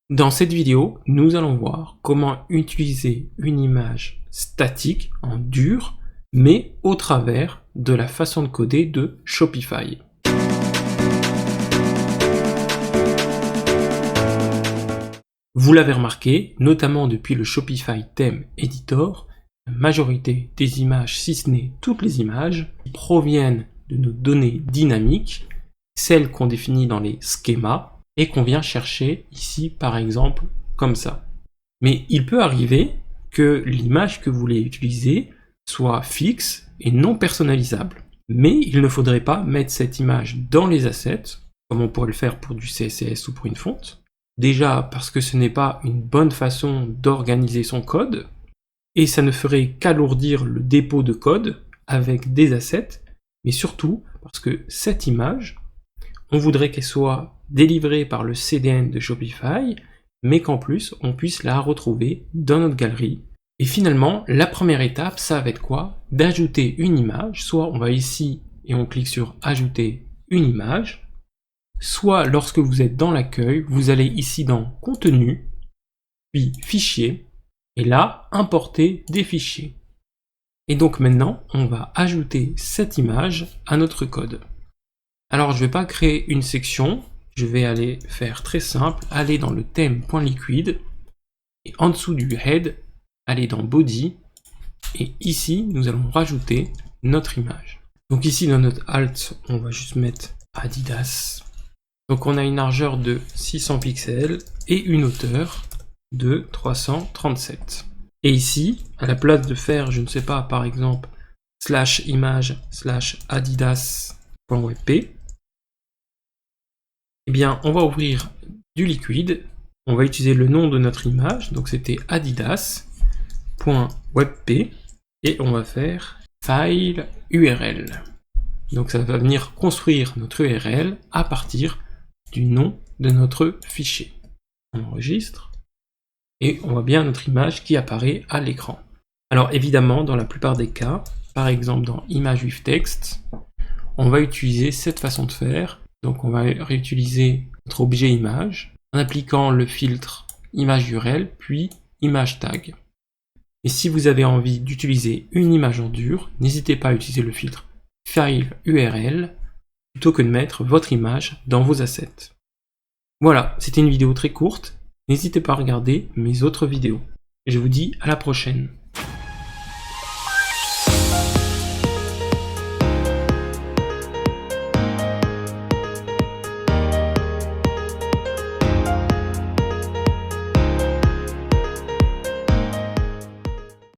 Dans cette vidéo, nous allons voir comment utiliser une image statique en dur, mais au travers de la façon de coder de Shopify. Vous l'avez remarqué, notamment depuis le Shopify Theme Editor, la majorité des images, si ce n'est toutes les images, proviennent de nos données dynamiques, celles qu'on définit dans les schémas, et qu'on vient chercher ici par exemple comme ça. Mais il peut arriver que l'image que vous voulez utiliser soit fixe et non personnalisable. Mais il ne faudrait pas mettre cette image dans les assets, comme on pourrait le faire pour du CSS ou pour une fonte. Déjà parce que ce n'est pas une bonne façon d'organiser son code, et ça ne ferait qu'alourdir le dépôt de code avec des assets, mais surtout parce que cette image, on voudrait qu'elle soit délivrée par le CDN de Shopify, mais qu'en plus, on puisse la retrouver dans notre galerie. Et finalement, la première étape, ça va être quoi? D'ajouter une image, soit on va ici et on clique sur ajouter une image, soit lorsque vous êtes dans l'accueil, vous allez ici dans contenu, puis fichier, et là, importer des fichiers. Et donc maintenant, on va ajouter cette image à notre code. Alors je ne vais pas créer une section, je vais aller faire très simple, aller dans le thème.liquid, et en dessous du head, aller dans body, et ici nous allons rajouter notre image. Donc ici dans notre alt, on va juste mettre Adidas. Donc on a une largeur de 600 pixels et une hauteur de 337. Et ici, à la place de faire, je ne sais pas, par exemple, /image/adidas.wp, eh bien, on va ouvrir du liquide, on va utiliser le nom de notre image, donc c'était adidas.wp, et on va faire file URL. Donc ça va venir construire notre URL à partir du nom de notre fichier. On enregistre, et on voit bien notre image qui apparaît à l'écran. Alors évidemment, dans la plupart des cas, par exemple dans Image with Text, on va utiliser cette façon de faire. Donc on va réutiliser notre objet image en appliquant le filtre image URL puis image tag. Et si vous avez envie d'utiliser une image en dur, n'hésitez pas à utiliser le filtre file URL plutôt que de mettre votre image dans vos assets. Voilà, c'était une vidéo très courte. N'hésitez pas à regarder mes autres vidéos. Et je vous dis à la prochaine.